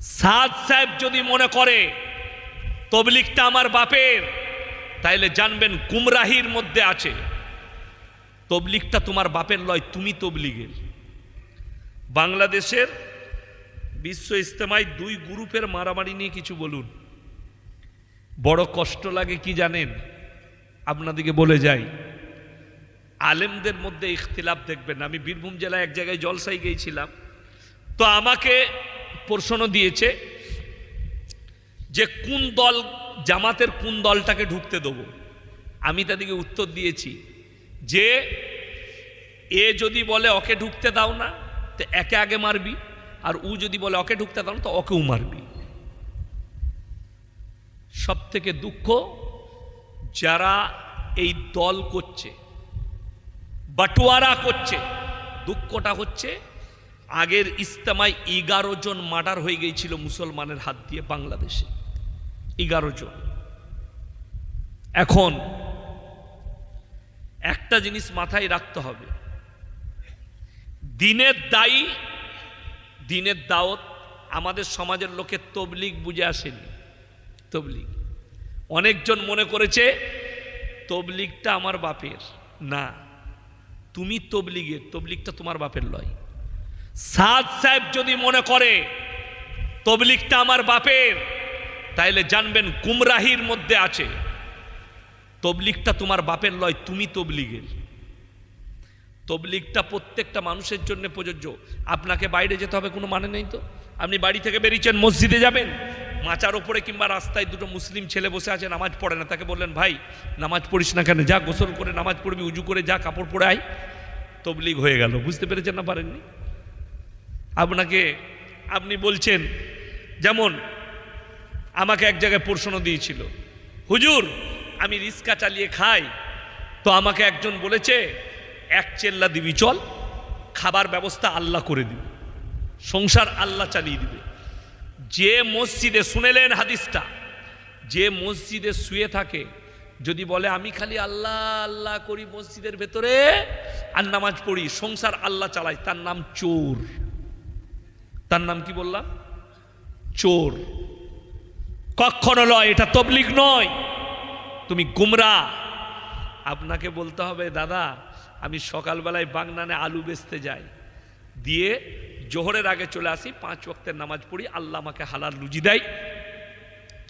সাদ সাহেব যদি মনে করে তবলিগটা আমার বাপের, তাইলে জানবেন গুমরাহির মধ্যে আছে। তবলিগটা তোমার বাপের লয়, তুমি তবলিগের। বাংলাদেশের বিশ্ব ইজতেমায় দুই গ্রুপের মারামারি নিয়ে কিছু বলুন। বড় কষ্ট লাগে কি জানেন? আপনাদেরকে বলে যাই, আলেমদের মধ্যে ইখতিলাফ দেখবেন। আমি বীরভূম জেলায় এক জায়গায় জলসাই গিয়েছিলাম, তো আমাকে প্রশ্ন দিয়েছে যে কোন দল, জামাতের কোন দলটাকে ঢুকতে দেবো। আমি তাদেরকে উত্তর দিয়েছি যে এ যদি বলে ওকে ঢুকতে দাও না, তো একে আগে মারবি, আর ও যদি বলে ওকে ঢুকতে দাও না, তো ওকেও মারবি। সব থেকে দুঃখ যারা এই দল করছে, বাটোয়ারা করছে, দুঃখটা হচ্ছে আগের ইজতেমায় 11 জন মার্ডার হয়ে গিয়েছিল মুসলমানের হাত দিয়ে বাংলাদেশে, 11 জন। এখন একটা জিনিস মাথায় রাখতে হবে, দিনের দায়ী, দিনের দাওয়াত আমাদের সমাজের লোকের তবলিগ বুঝে আসেনি। তবলিগ অনেকজন মনে করেছে তবলিগটা আমার বাপের। না, তুমি তবলিগের, তবলিগটা তোমার বাপের লয়। সাদ সাহেব যদি মনে করে তবলিগটা আমার বাপের, তাইলে জানবেন গুমরাহির মধ্যে আছে। তবলিগটা তোমার বাপের লয়, তুমি তবলিগের। তবলিগটা প্রত্যেকটা মানুষের জন্য প্রযোজ্য। আপনাকে বাইরে যেতে হবে কোনো মানে নেই তো। আপনি বাড়ি থেকে বেরিয়েছেন, মসজিদে যাবেন, মাচার ওপরে কিংবা রাস্তায় দুটো মুসলিম ছেলে বসে আছে, নামাজ পড়ে না, তাকে বললেন ভাই নামাজ পড়িস না কেন, যা গোসল করে নামাজ পড়বি, উজু করে যা, কাপড় পরে আয়, তবলিগ হয়ে গেল। বুঝতে পেরেছেন না পারেননি? আপনাকে আপনি বলছেন, যেমন আমাকে এক জায়গায় প্রশ্ন দিয়েছিল, হুজুর আমি রিক্সা চালিয়ে খাই, তো আমাকে একজন বলেছে এক চেল্লা দিবি চল, খাবার ব্যবস্থা আল্লাহ করে দিবে, সংসার আল্লাহ চালিয়ে দিবে। যে মসজিদে, শুনেলেন হাদিসটা, যে মসজিদে শুয়ে থাকে, যদি বলে আমি খালি আল্লাহ আল্লাহ করি মসজিদের ভেতরে আর নামাজ পড়ি, সংসার আল্লাহ চালাই, তার নাম চোর। তার নাম কি বললাম? চোর। কখনো নয়, এটা তবলিগ নয়, তুমি গুমরাহ। আপনাকে বলতে হবে দাদা আমি সকালবেলায় বাগনানে আলু বেচতে যাই, দিয়ে জোহরের আগে চলে আসি, 5 ওয়াক্তের নামাজ পড়ি, আল্লাহ আমাকে হালাল রুজি দেয়,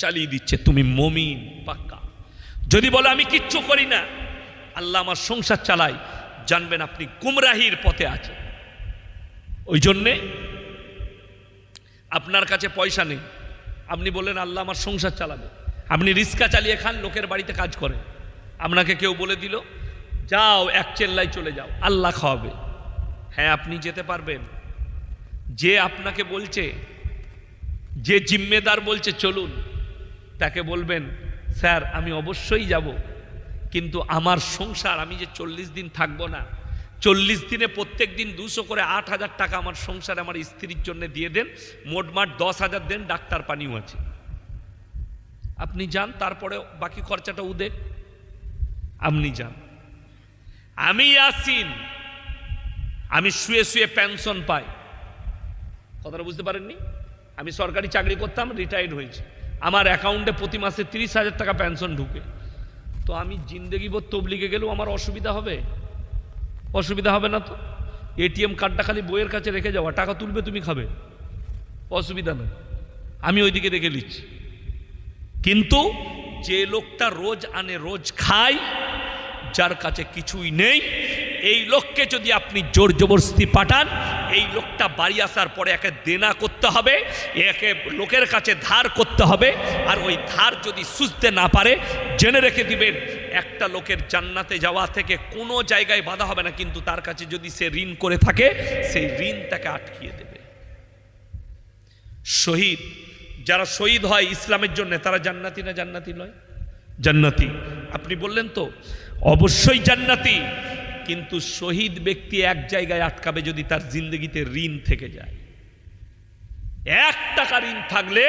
চালিয়ে দিচ্ছে, তুমি মুমিন পাক্কা। যদি বলে আমি কিচ্ছু করি না, আল্লাহ আমার সংসার চালাই, জানবেন আপনি গুমরাহির পথে আছেন। ওই জন্যে আপনার কাছে পয়সা নেই, আপনি বলেন আল্লাহ আমার সংসার চালাবে, আপনি রিক্সা চালিয়ে খান, লোকের বাড়িতে কাজ করেন, আপনাকে কেউ বলে দিল যাও এক চেল্লাই চলে যাও, আল্লাহ খাওয়াবে। হ্যাঁ আপনি যেতে পারবেন। যে আপনাকে বলছে, যে জিম্মেদার বলছে চলুন, তাকে বলবেন স্যার আমি অবশ্যই যাব, কিন্তু আমার সংসার, আমি যে 40 দিন থাকবো না, 40 দিনে প্রত্যেক দিন 200 করে 8,000 টাকা আমার সংসারে আমার স্ত্রীর জন্য দিয়ে দেন, মোটমাট 10,000 দেন, ডাক্তার পানিও আছে। আপনি যান, তারপরে বাকি খরচাটা উদে, আপনি যান। আমি ইয়াসিন, আমি শুয়ে শুয়ে পেনশন পাই। কথাটা বুঝতে পারেননি? আমি সরকারি চাকরি করতাম, রিটায়ার্ড হয়েছি, আমার অ্যাকাউন্টে প্রতি মাসে 30,000 টাকা পেনশন ঢুকে। তো আমি জিন্দগিভর তবলিগে গেলেও আমার অসুবিধা হবে? অসুবিধা হবে না তো? এটিএম কার্ডটা খালি বইয়ের কাছে রেখে যাওয়া, টাকা তুলবে তুমি খাবে, অসুবিধা নেই, আমি ওইদিকে রেখে নিচ্ছি। কিন্তু যে লোকটা রোজ আনে রোজ খায়, যার কাছে কিছুই নেই, এই লোককে যদি আপনি জোর জবরদস্তি পাঠান, এই লোকটা বাড়ি আসার পরে একে দেনা করতে হবে, একে লোকের কাছে ধার করতে হবে, আর ওই ধার যদি সুঝতে না পারে, জেনে রেখে দিবেন একটা লোকের জান্নাতে যাওয়া থেকে কোনো জায়গায় বাধা হবে না, কিন্তু তার কাছে যদি সে ঋণ করে থাকে, সেই ঋণ তাকে আটকিয়ে দেবে। শহীদ, যারা শহীদ হয় ইসলামের জন্য, তারা জান্নাতি না জান্নাতি নয়? জান্নাতি। আপনি বললেন তো অবশ্যই জান্নাতি, কিন্তু শহীদ ব্যক্তি এক জায়গায় আটকাবে যদি তার জিন্দগিতে ঋণ থেকে যায়। 1 টাকা ঋণ থাকলে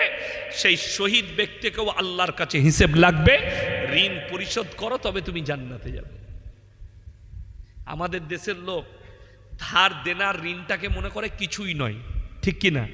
সেই শহীদ ব্যক্তিকেও আল্লাহর কাছে হিসেব লাগবে, ঋণ পরিশোধ করো তবে তুমি জান্নাতে যাবে। আমাদের দেশের লোক ধার দেনার ঋণটাকে মনে করে কিছুই নয়, ঠিক কি না?